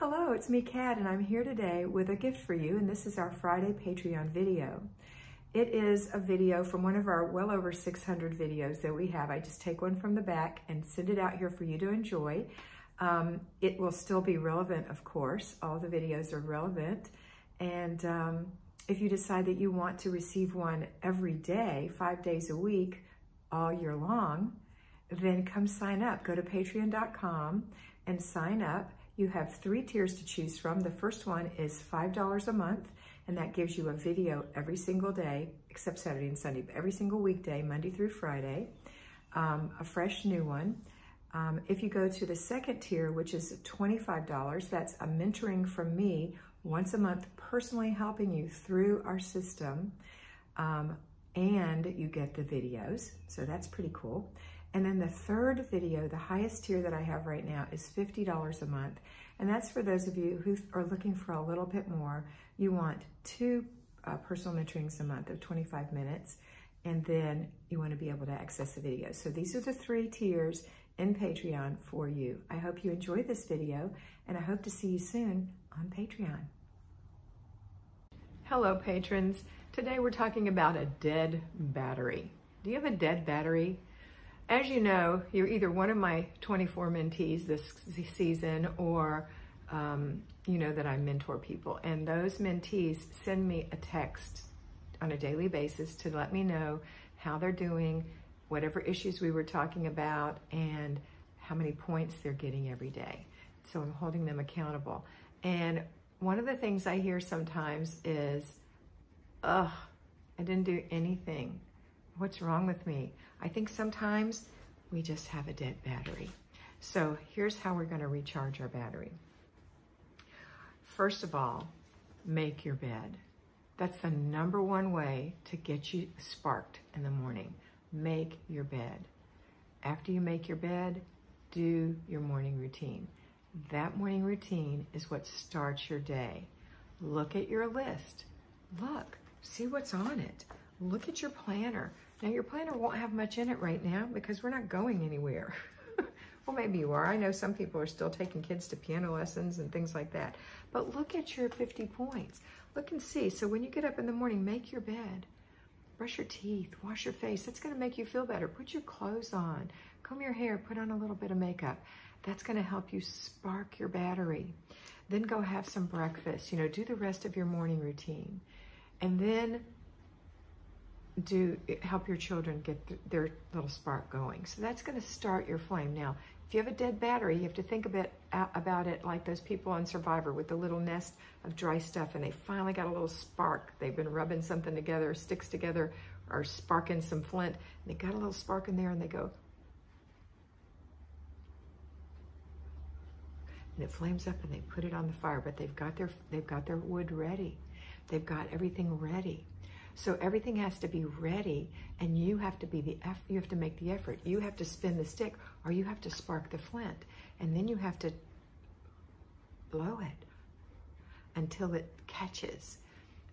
Hello, it's me, Kat, and I'm here today with a gift for you, and this is our Friday Patreon video. It is a video from one of our well over 600 videos that we have. I just take one from the back and send it out here for you to enjoy. It will still be relevant, of course. All the videos are relevant, and if you decide that you want to receive one every day, 5 days a week, all year long, then come sign up. Go to patreon.com and sign up. You have 3 tiers to choose from. The first one is $5 a month, and that gives you a video every single day, except Saturday and Sunday, but every single weekday, Monday through Friday, a fresh new one. If you go to the second tier, which is $25, that's a mentoring from me once a month, personally helping you through our system, and you get the videos, so that's pretty cool. And then the third video, the highest tier that I have right now, is $50 a month. And that's for those of you who are looking for a little bit more. You want 2 personal mentorings a month of 25 minutes, and then you want to be able to access the videos. So these are the 3 tiers in Patreon for you. I hope you enjoyed this video, and I hope to see you soon on Patreon. Hello, patrons. Today we're talking about a dead battery. Do you have a dead battery? As you know, you're either one of my 24 mentees this season, or you know that I mentor people. And those mentees send me a text on a daily basis to let me know how they're doing, whatever issues we were talking about, and how many points they're getting every day. So I'm holding them accountable. And one of the things I hear sometimes is, ugh, I didn't do anything. What's wrong with me? I think sometimes we just have a dead battery. So here's how we're going to recharge our battery. First of all, make your bed. That's the #1 way to get you sparked in the morning. Make your bed. After you make your bed, do your morning routine. That morning routine is what starts your day. Look at your list. Look, see what's on it. Look at your planner. Now, your planner won't have much in it right now because we're not going anywhere. Well, maybe you are. I know some people are still taking kids to piano lessons and things like that. But look at your 50 points. Look and see. So when you get up in the morning, make your bed. Brush your teeth. Wash your face. That's going to make you feel better. Put your clothes on. Comb your hair. Put on a little bit of makeup. That's going to help you spark your battery. Then go have some breakfast. You know, do the rest of your morning routine. And then help your children get their little spark going. So that's going to start your flame. Now, if you have a dead battery, you have to think about it like those people on Survivor with the little nest of dry stuff, and they finally got a little spark. They've been rubbing something together, sticks together, or sparking some flint, and they got a little spark in there, and they go, and it flames up, and they put it on the fire. But they've got their wood ready. They've got everything ready. So everything has to be ready, and you have to you have to make the effort. You have to spin the stick, or you have to spark the flint, and then you have to blow it until it catches.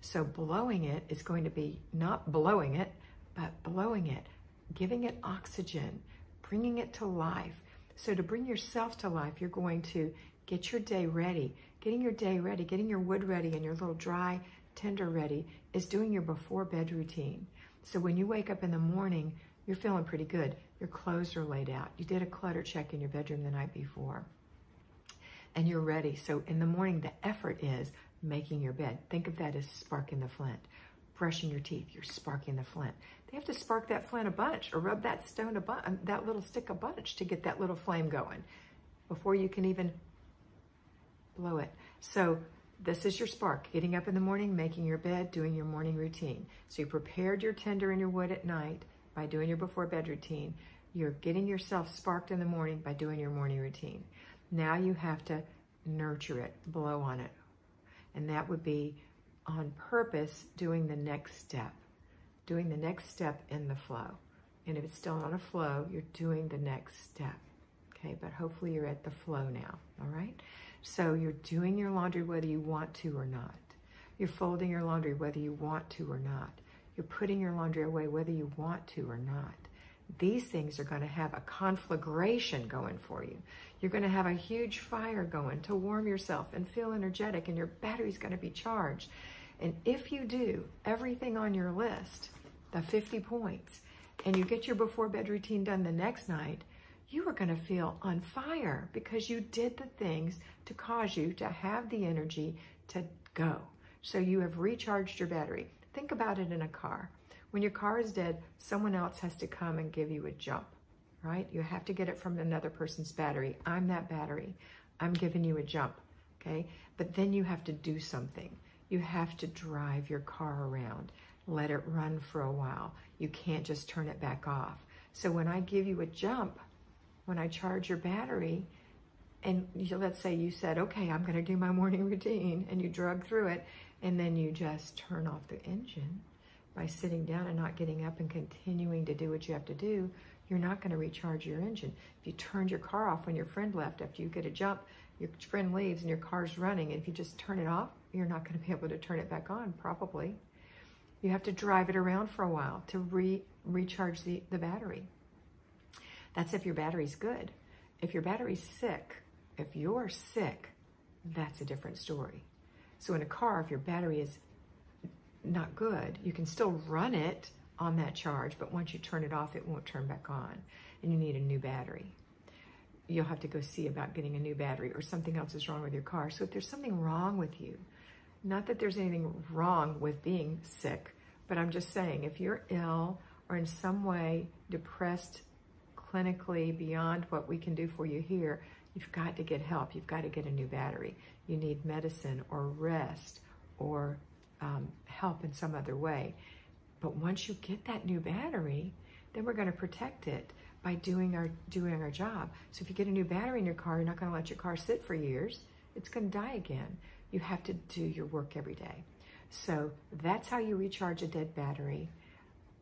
So blowing it is going to be not blowing it, but blowing it, giving it oxygen, bringing it to life. So to bring yourself to life, you're going to get your day ready. Getting your day ready, getting your wood ready, and your little dry tender ready is doing your before bed routine. So when you wake up in the morning, you're feeling pretty good. Your clothes are laid out. You did a clutter check in your bedroom the night before, and you're ready. So in the morning, the effort is making your bed. Think of that as sparking the flint. Brushing your teeth, you're sparking the flint. They have to spark that flint a bunch, or rub that stone that little stick a bunch to get that little flame going before you can even blow it. So this is your spark, getting up in the morning, making your bed, doing your morning routine. So you prepared your tinder and your wood at night by doing your before bed routine. You're getting yourself sparked in the morning by doing your morning routine. Now you have to nurture it, blow on it. And that would be on purpose doing the next step in the flow. And if it's still not a flow, you're doing the next step. Okay, but hopefully you're at the flow now, all right? So you're doing your laundry whether you want to or not. You're folding your laundry whether you want to or not. You're putting your laundry away whether you want to or not. these things are going to have a conflagration going for you. You're going to have a huge fire going to warm yourself and feel energetic, and your battery's going to be charged. And if you do everything on your list, the 50 points, and you get your before bed routine done the next night, you are going to feel on fire because you did the things to cause you to have the energy to go. So you have recharged your battery. Think about it in a car. When your car is dead, someone else has to come and give you a jump, right? You have to get it from another person's battery. I'm that battery. I'm giving you a jump, okay? But then you have to do something. You have to drive your car around, let it run for a while. You can't just turn it back off. So when I give you a jump, when I charge your battery, and let's say you said, okay, I'm gonna do my morning routine, and you drug through it, and then you just turn off the engine by sitting down and not getting up and continuing to do what you have to do, you're not gonna recharge your engine. If you turned your car off when your friend left after you get a jump, your friend leaves and your car's running, and if you just turn it off, you're not gonna be able to turn it back on, probably. You have to drive it around for a while to recharge the battery. That's if your battery's good. If your battery's sick, if you're sick, that's a different story. So in a car, if your battery is not good, you can still run it on that charge, but once you turn it off, it won't turn back on, and you need a new battery. You'll have to go see about getting a new battery, or something else is wrong with your car. So if there's something wrong with you, not that there's anything wrong with being sick, but I'm just saying, if you're ill or in some way depressed clinically beyond what we can do for you here, you've got to get help. You've got to get a new battery. You need medicine or rest or help in some other way. But once you get that new battery, then we're going to protect it by doing our job. So if you get a new battery in your car, you're not going to let your car sit for years. It's going to die again. You have to do your work every day. So that's how you recharge a dead battery.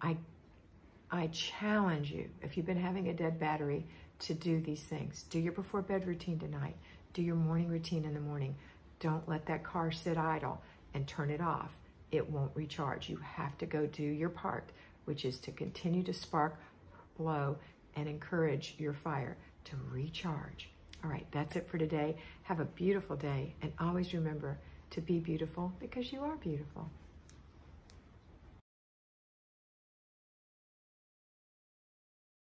I challenge you, if you've been having a dead battery, to do these things. Do your before bed routine tonight. Do your morning routine in the morning. Don't let that car sit idle and turn it off. It won't recharge. You have to go do your part, which is to continue to spark, blow, and encourage your fire to recharge. All right, that's it for today. Have a beautiful day, and always remember to be beautiful because you are beautiful.